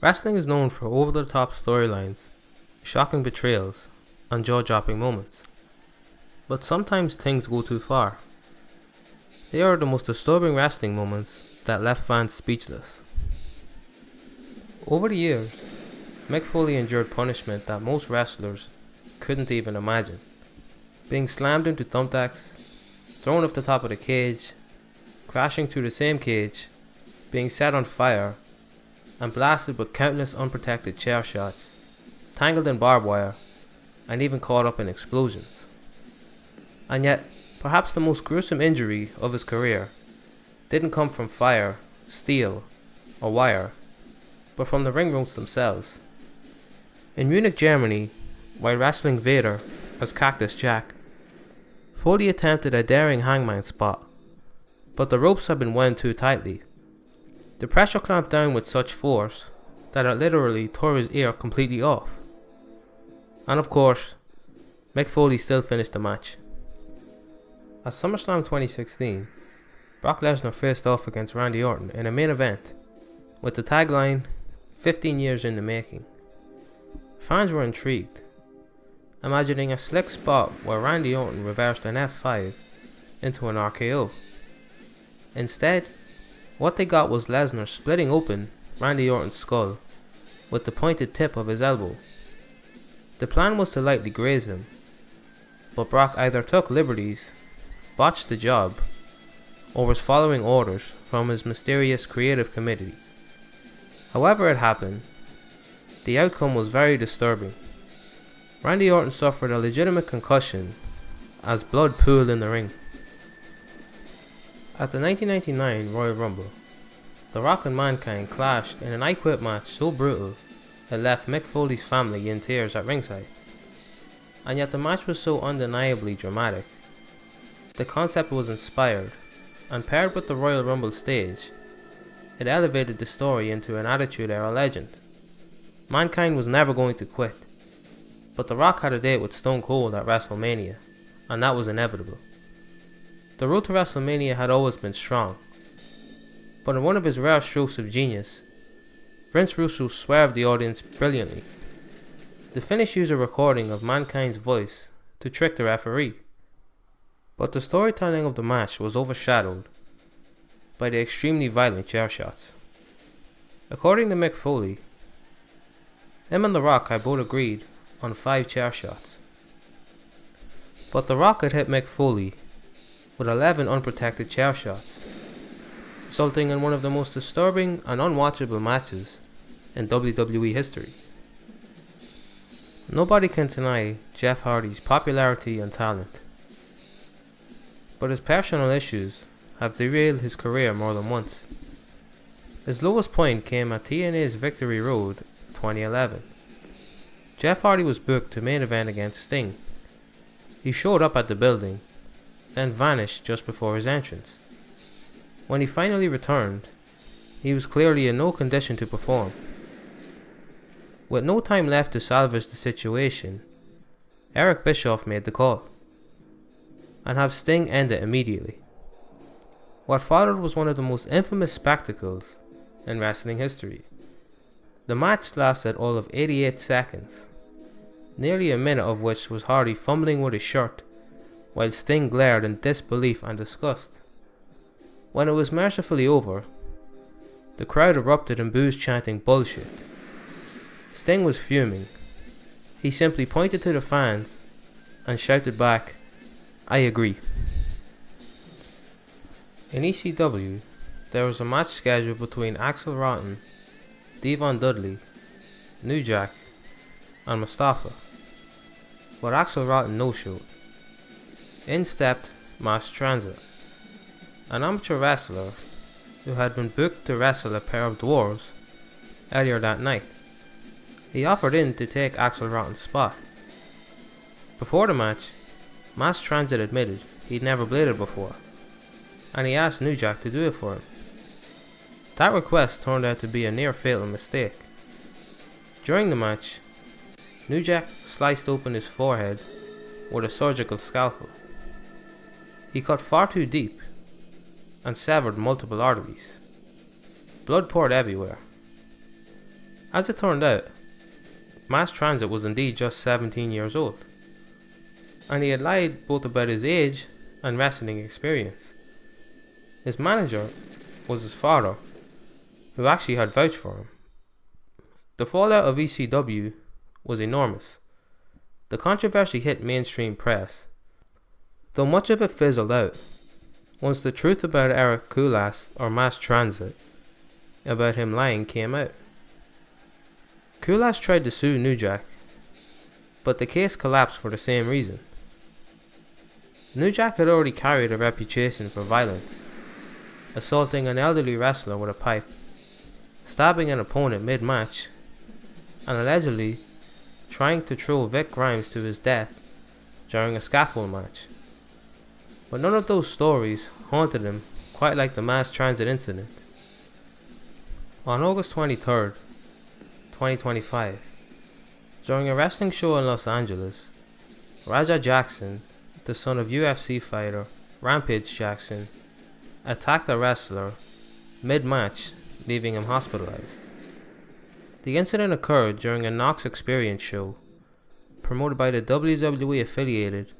Wrestling is known for over-the-top storylines, shocking betrayals, and jaw-dropping moments. But sometimes things go too far. They are the most disturbing wrestling moments that left fans speechless. Over the years, Mick Foley endured punishment that most wrestlers couldn't even imagine. Being slammed into thumbtacks, thrown off the top of the cage, crashing through the same cage, being set on fire, and blasted with countless unprotected chair shots, tangled in barbed wire, and even caught up in explosions. And yet, perhaps the most gruesome injury of his career didn't come from fire, steel, or wire, but from the ring ropes themselves. In Munich, Germany, while wrestling Vader as Cactus Jack, Foley attempted a daring hangman spot, but the ropes had been wound too tightly. The pressure clamped down with such force that it literally tore his ear completely off. And of course, Mick Foley still finished the match. At SummerSlam 2016, Brock Lesnar faced off against Randy Orton in a main event with the tagline, 15 years in the making. Fans were intrigued, imagining a slick spot where Randy Orton reversed an F5 into an RKO. Instead, what they got was Lesnar splitting open Randy Orton's skull with the pointed tip of his elbow. The plan was to lightly graze him, but Brock either took liberties, botched the job, or was following orders from his mysterious creative committee. However it happened, the outcome was very disturbing. Randy Orton suffered a legitimate concussion as blood pooled in the ring. At the 1999 Royal Rumble, The Rock and Mankind clashed in an I Quit match so brutal it left Mick Foley's family in tears at ringside. And yet the match was so undeniably dramatic. The concept was inspired, and paired with the Royal Rumble stage, it elevated the story into an Attitude Era legend. Mankind was never going to quit, but The Rock had a date with Stone Cold at WrestleMania, and that was inevitable. The road to WrestleMania had always been strong, but in one of his rare strokes of genius, Vince Russo swerved the audience brilliantly. The finish used a recording of Mankind's voice to trick the referee, but the storytelling of the match was overshadowed by the extremely violent chair shots. According to Mick Foley, him and The Rock had both agreed on 5 chair shots, but The Rock had hit Mick Foley with 11 unprotected chair shots, resulting in one of the most disturbing and unwatchable matches in WWE history. Nobody can deny Jeff Hardy's popularity and talent, but his personal issues have derailed his career more than once. His lowest point came at TNA's Victory Road 2011. Jeff Hardy was booked to main event against Sting. He showed up at the building, then vanished just before his entrance. When he finally returned, he was clearly in no condition to perform. With no time left to salvage the situation, Eric Bischoff made the call, and have Sting end it immediately. What followed was one of the most infamous spectacles in wrestling history. The match lasted all of 88 seconds, nearly a minute of which was Hardy fumbling with his shirt, while Sting glared in disbelief and disgust. When it was mercifully over, the crowd erupted in boos chanting bullshit. Sting was fuming. He simply pointed to the fans and shouted back, "I agree." In ECW, there was a match scheduled between Axel Rotten, Devon Dudley, New Jack, and Mustafa, but Axel Rotten no-showed. In stepped Mass Transit, an amateur wrestler who had been booked to wrestle a pair of dwarves earlier that night. He offered in to take Axel Rotten's spot. Before the match, Mass Transit admitted he'd never bladed before, and he asked New Jack to do it for him. That request turned out to be a near-fatal mistake. During the match, New Jack sliced open his forehead with a surgical scalpel. He cut far too deep and severed multiple arteries. Blood poured everywhere. As it turned out, Mass Transit was indeed just 17 years old, and he had lied both about his age and wrestling experience. His manager was his father, who actually had vouched for him. The fallout of ECW was enormous. The controversy hit mainstream press, though much of it fizzled out once the truth about Eric Kulas or Mass Transit about him lying came out. Kulas tried to sue New Jack, but the case collapsed for the same reason. New Jack had already carried a reputation for violence, assaulting an elderly wrestler with a pipe, stabbing an opponent mid-match, and allegedly trying to throw Vic Grimes to his death during a scaffold match. But none of those stories haunted him quite like the Mass Transit incident. On August 23rd, 2025, during a wrestling show in Los Angeles, Raja Jackson, the son of UFC fighter Rampage Jackson, attacked a wrestler mid-match, leaving him hospitalized. The incident occurred during a Knox Experience show promoted by the WWE affiliated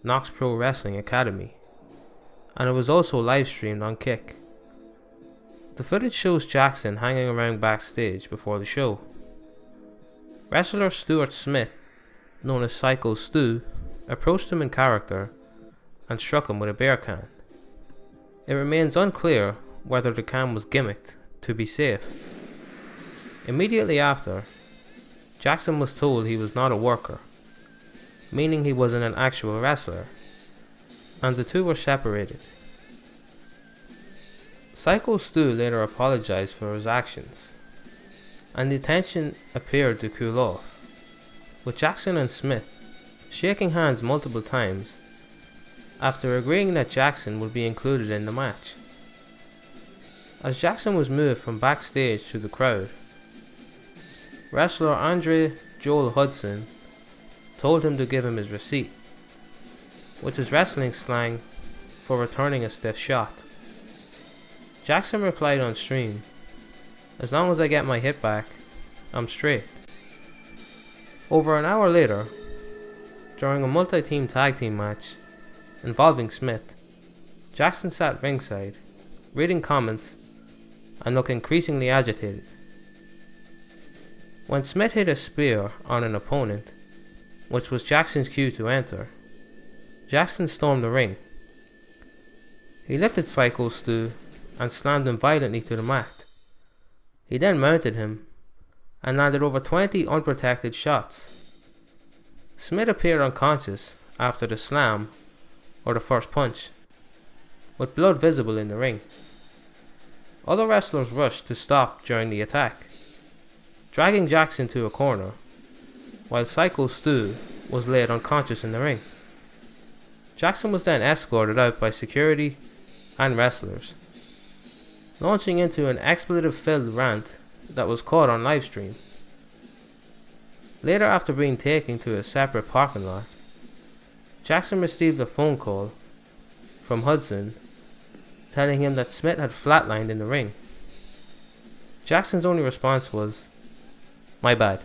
Knox Pro Wrestling Academy, and it was also live streamed on Kick. The footage shows Jackson hanging around backstage before the show. Wrestler Stuart Smith, known as Psycho Stu, approached him in character and struck him with a beer can. It remains unclear whether the can was gimmicked to be safe. Immediately after, Jackson was told he was not a worker, meaning he wasn't an actual wrestler, and the two were separated. Psycho Stu later apologized for his actions, and the tension appeared to cool off, with Jackson and Smith shaking hands multiple times after agreeing that Jackson would be included in the match. As Jackson was moved from backstage to the crowd, wrestler Andre Joel Hudson told him to give him his receipt, which is wrestling slang for returning a stiff shot. Jackson replied on stream, "As long as I get my hit back, I'm straight." Over an hour later, during a multi-team tag team match involving Smith, Jackson sat ringside, reading comments and looked increasingly agitated. When Smith hit a spear on an opponent, which was Jackson's cue to enter, Jackson stormed the ring. He lifted Psycho Stu and slammed him violently to the mat. He then mounted him and landed over 20 unprotected shots. Smith appeared unconscious after the slam or the first punch, with blood visible in the ring. Other wrestlers rushed to stop during the attack, dragging Jackson to a corner, while Psycho Stu was laid unconscious in the ring. Jackson was then escorted out by security and wrestlers, launching into an expletive-filled rant that was caught on livestream. Later, after being taken to a separate parking lot, Jackson received a phone call from Hudson telling him that Smith had flatlined in the ring. Jackson's only response was, "My bad."